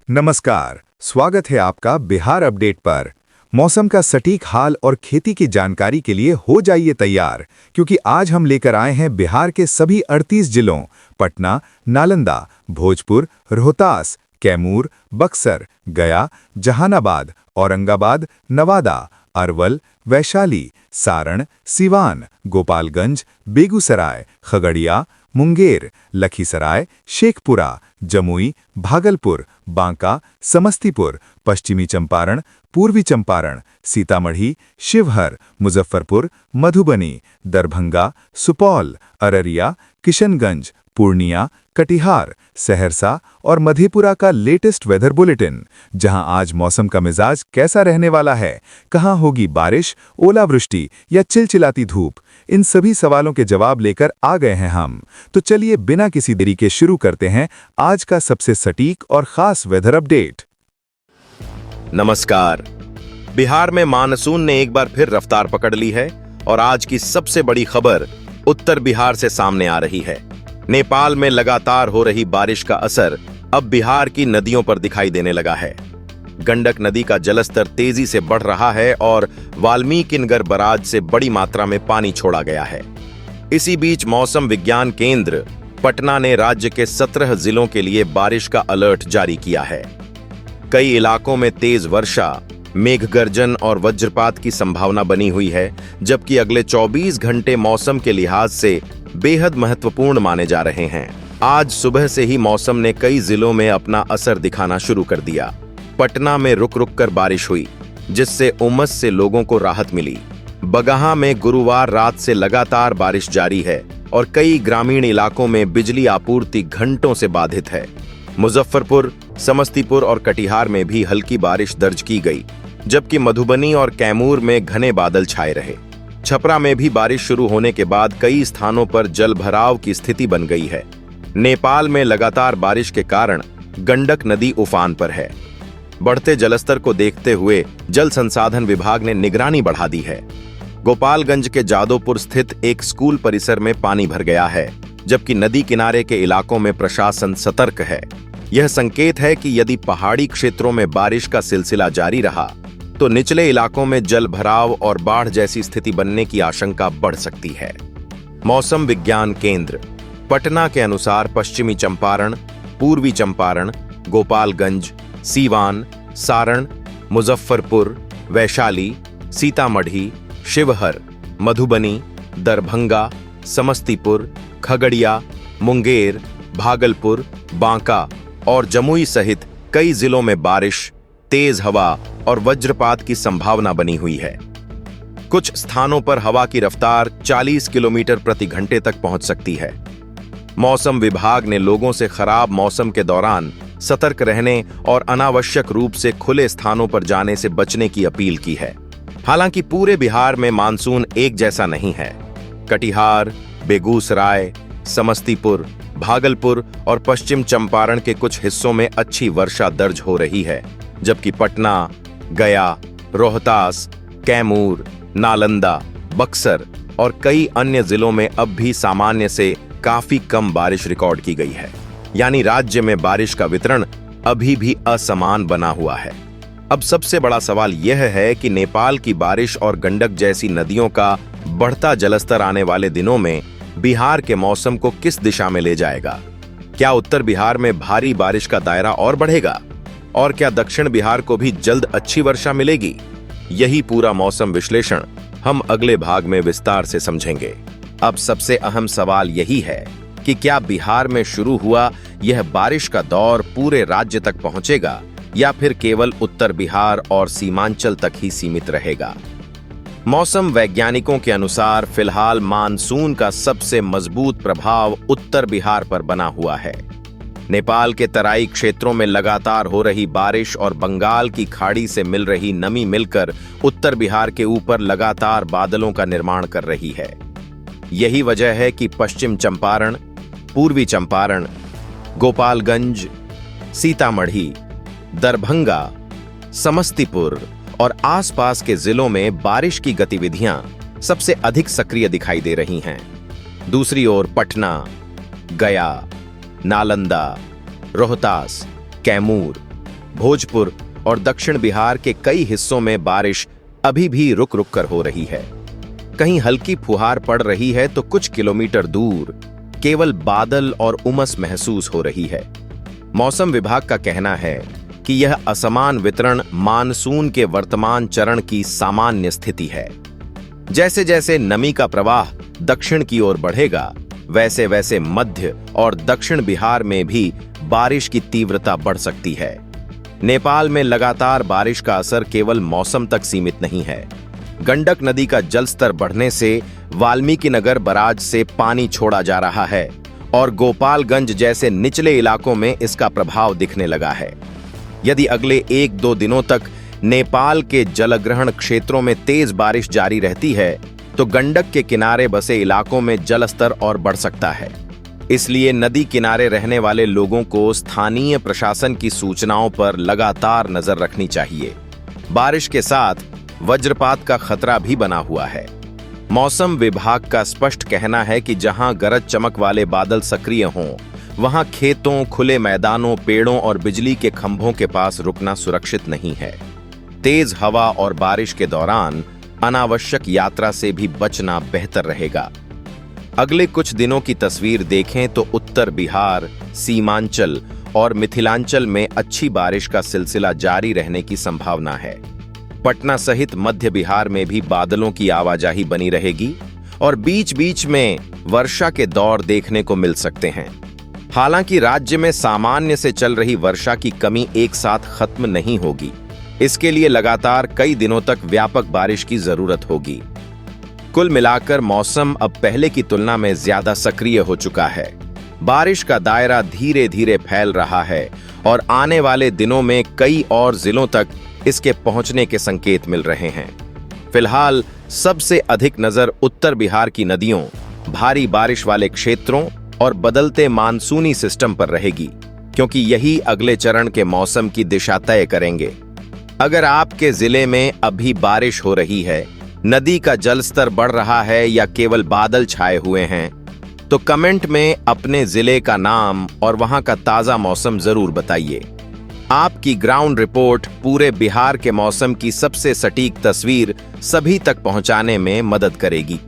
नमस्कार, स्वागत है आपका बिहार अपडेट पर। मौसम का सटीक हाल और खेती की जानकारी के लिए हो जाइए तैयार, क्योंकि आज हम लेकर आए हैं बिहार के सभी 38 जिलों पटना, नालंदा, भोजपुर, रोहतास, कैमूर, बक्सर, गया, जहानाबाद, औरंगाबाद, नवादा, अरवल, वैशाली, सारण, सिवान, गोपालगंज, बेगूसराय, खगड़िया, मुंगेर, लखीसराय, शेखपुरा, जमुई, भागलपुर, बांका, समस्तीपुर, पश्चिमी चंपारण, पूर्वी चंपारण, सीतामढ़ी, शिवहर, मुजफ्फरपुर, मधुबनी, दरभंगा, सुपौल, अररिया, किशनगंज, पूर्णिया, कटिहार, सहरसा और मधेपुरा का लेटेस्ट वेदर बुलेटिन, जहां आज मौसम का मिजाज कैसा रहने वाला है, कहां होगी बारिश, ओलावृष्टि या चिलचिलाती धूप, इन सभी सवालों के जवाब लेकर आ गए हैं हम। तो चलिए बिना किसी देरी के शुरू करते हैं आज का सबसे सटीक और खास वेदर अपडेट। नमस्कार। बिहार में मानसून ने एक बार फिर रफ्तार पकड़ ली है और आज की सबसे बड़ी खबर उत्तर बिहार से सामने आ रही है। नेपाल में लगातार हो रही बारिश का असर अब बिहार की नदियों पर दिखाई देने लगा है। गंडक नदी का जलस्तर तेजी से बढ़ रहा है और वाल्मीकिनगर बराज से बड़ी मात्रा में पानी छोड़ा गया है। इसी बीच मौसम विज्ञान केंद्र पटना ने राज्य के 17 जिलों के लिए बारिश का अलर्ट जारी किया है। कई इलाकों में तेज वर्षा, मेघगर्जन और वज्रपात की संभावना बनी हुई है, जबकि अगले 24 घंटे मौसम के लिहाज से बेहद महत्वपूर्ण माने जा रहे हैं। आज सुबह से ही मौसम ने कई जिलों में अपना असर दिखाना शुरू कर दिया। पटना में रुक रुक कर बारिश हुई, जिससे उमस से लोगों को राहत मिली। बगहा में गुरुवार रात से लगातार बारिश जारी है और कई ग्रामीण इलाकों में बिजली आपूर्ति घंटों से बाधित है। मुजफ्फरपुर, समस्तीपुर और कटिहार में भी हल्की बारिश दर्ज की गई, जबकि मधुबनी और कैमूर में घने बादल छाए रहे। छपरा में भी बारिश शुरू होने के बाद कई स्थानों पर जलभराव की स्थिति बन गई है। नेपाल में लगातार बारिश के कारण गंडक नदी उफान पर है। बढ़ते जलस्तर को देखते हुए जल संसाधन विभाग ने निगरानी बढ़ा दी है। गोपालगंज के जादोपुर स्थित एक स्कूल परिसर में पानी भर गया है, जबकि नदी किनारे के इलाकों में प्रशासन सतर्क है। यह संकेत है कि यदि पहाड़ी क्षेत्रों में बारिश का सिलसिला जारी रहा तो निचले इलाकों में जल भराव और बाढ़ जैसी स्थिति बनने की आशंका बढ़ सकती है। मौसम विज्ञान केंद्र पटना के अनुसार पश्चिमी चंपारण, पूर्वी चंपारण, गोपालगंज, सीवान, सारण, मुजफ्फरपुर, वैशाली, सीतामढ़ी, शिवहर, मधुबनी, दरभंगा, समस्तीपुर, खगड़िया, मुंगेर, भागलपुर, बांका और जमुई सहित कई जिलों में बारिश, तेज हवा और वज्रपात की संभावना बनी हुई है। कुछ स्थानों पर हवा की रफ्तार 40 किलोमीटर प्रति घंटे तक पहुंच सकती है। मौसम विभाग ने लोगों से खराब मौसम के दौरान सतर्क रहने और अनावश्यक रूप से खुले स्थानों पर जाने से बचने की अपील की है। हालांकि पूरे बिहार में मानसून एक जैसा नहीं है। कटिहार, बेगूसराय, समस्तीपुर, भागलपुर और पश्चिम चंपारण के कुछ हिस्सों में अच्छी वर्षा दर्ज हो रही है, जबकि पटना, गया, रोहतास, कैमूर, नालंदा, बक्सर और कई अन्य जिलों में अब भी सामान्य से काफी कम बारिश रिकॉर्ड की गई है। यानी राज्य में बारिश का वितरण अभी भी असमान बना हुआ है। अब सबसे बड़ा सवाल यह है कि नेपाल की बारिश और गंडक जैसी नदियों का बढ़ता जलस्तर आने वाले दिनों में बिहार के मौसम को किस दिशा में ले जाएगा। क्या उत्तर बिहार में भारी बारिश का दायरा और बढ़ेगा और क्या दक्षिण बिहार को भी जल्द अच्छी वर्षा मिलेगी? यही पूरा मौसम विश्लेषण हम अगले भाग में विस्तार से समझेंगे। अब सबसे अहम सवाल यही है कि क्या बिहार में शुरू हुआ यह बारिश का दौर पूरे राज्य तक पहुंचेगा या फिर केवल उत्तर बिहार और सीमांचल तक ही सीमित रहेगा। मौसम वैज्ञानिकों के अनुसार फिलहाल मानसून का सबसे मजबूत प्रभाव उत्तर बिहार पर बना हुआ है। नेपाल के तराई क्षेत्रों में लगातार हो रही बारिश और बंगाल की खाड़ी से मिल रही नमी मिलकर उत्तर बिहार के ऊपर लगातार बादलों का निर्माण कर रही है। यही वजह है कि पश्चिम चंपारण, पूर्वी चंपारण, गोपालगंज, सीतामढ़ी, दरभंगा, समस्तीपुर और आसपास के जिलों में बारिश की गतिविधियां सबसे अधिक सक्रिय दिखाई दे रही हैं। दूसरी ओर पटना, गया, नालंदा, रोहतास, कैमूर, भोजपुर और दक्षिण बिहार के कई हिस्सों में बारिश अभी भी रुक रुक कर हो रही है। कहीं हल्की फुहार पड़ रही है तो कुछ किलोमीटर दूर केवल बादल और उमस महसूस हो रही है। मौसम विभाग का कहना है कि यह असमान वितरण मानसून के वर्तमान चरण की सामान्य स्थिति है। जैसे जैसे नमी का प्रवाह दक्षिण की ओर बढ़ेगा, वैसे वैसे मध्य और दक्षिण बिहार में भी बारिश की तीव्रता बढ़ सकती है। नेपाल में लगातार बारिश का असर केवल मौसम तक सीमित नहीं है। गंडक नदी का जलस्तर बढ़ने से वाल्मीकि नगर बराज से पानी छोड़ा जा रहा है और गोपालगंज जैसे निचले इलाकों में इसका प्रभाव दिखने लगा है। यदि अगले 1-2 दिनों तक नेपाल के जलग्रहण क्षेत्रों में तेज बारिश जारी रहती है तो गंडक के किनारे बसे इलाकों में जलस्तर और बढ़ सकता है। इसलिए नदी किनारे रहने वाले लोगों को स्थानीय प्रशासन की सूचनाओं पर लगातार नजर रखनी चाहिए। बारिश के साथ वज्रपात का खतरा भी बना हुआ है। मौसम विभाग का स्पष्ट कहना है कि जहां गरज चमक वाले बादल सक्रिय हों, वहां खेतों, खुले मैदानों, पेड़ों और बिजली के खंभों के पास रुकना सुरक्षित नहीं है। तेज हवा और बारिश के दौरान अनावश्यक यात्रा से भी बचना बेहतर रहेगा। अगले कुछ दिनों की तस्वीर देखें तो उत्तर बिहार, सीमांचल और मिथिलांचल में अच्छी बारिश का सिलसिला जारी रहने की संभावना है। पटना सहित मध्य बिहार में भी बादलों की आवाजाही बनी रहेगी और बीच बीच में वर्षा के दौर देखने को मिल सकते हैं। हालांकि राज्य में सामान्य से चल रही वर्षा की कमी एक साथ खत्म नहीं होगी। इसके लिए लगातार कई दिनों तक व्यापक बारिश की जरूरत होगी। कुल मिलाकर मौसम अब पहले की तुलना में ज्यादा सक्रिय हो चुका है। बारिश का दायरा धीरे धीरे फैल रहा है और आने वाले दिनों में कई और जिलों तक इसके पहुंचने के संकेत मिल रहे हैं। फिलहाल सबसे अधिक नजर उत्तर बिहार की नदियों, भारी बारिश वाले क्षेत्रों और बदलते मानसूनी सिस्टम पर रहेगी, क्योंकि यही अगले चरण के मौसम की दिशा तय करेंगे। अगर आपके जिले में अभी बारिश हो रही है, नदी का जलस्तर बढ़ रहा है या केवल बादल छाए हुए हैं, तो कमेंट में अपने जिले का नाम और वहां का ताजा मौसम जरूर बताइए। आपकी ग्राउंड रिपोर्ट पूरे बिहार के मौसम की सबसे सटीक तस्वीर सभी तक पहुंचाने में मदद करेगी।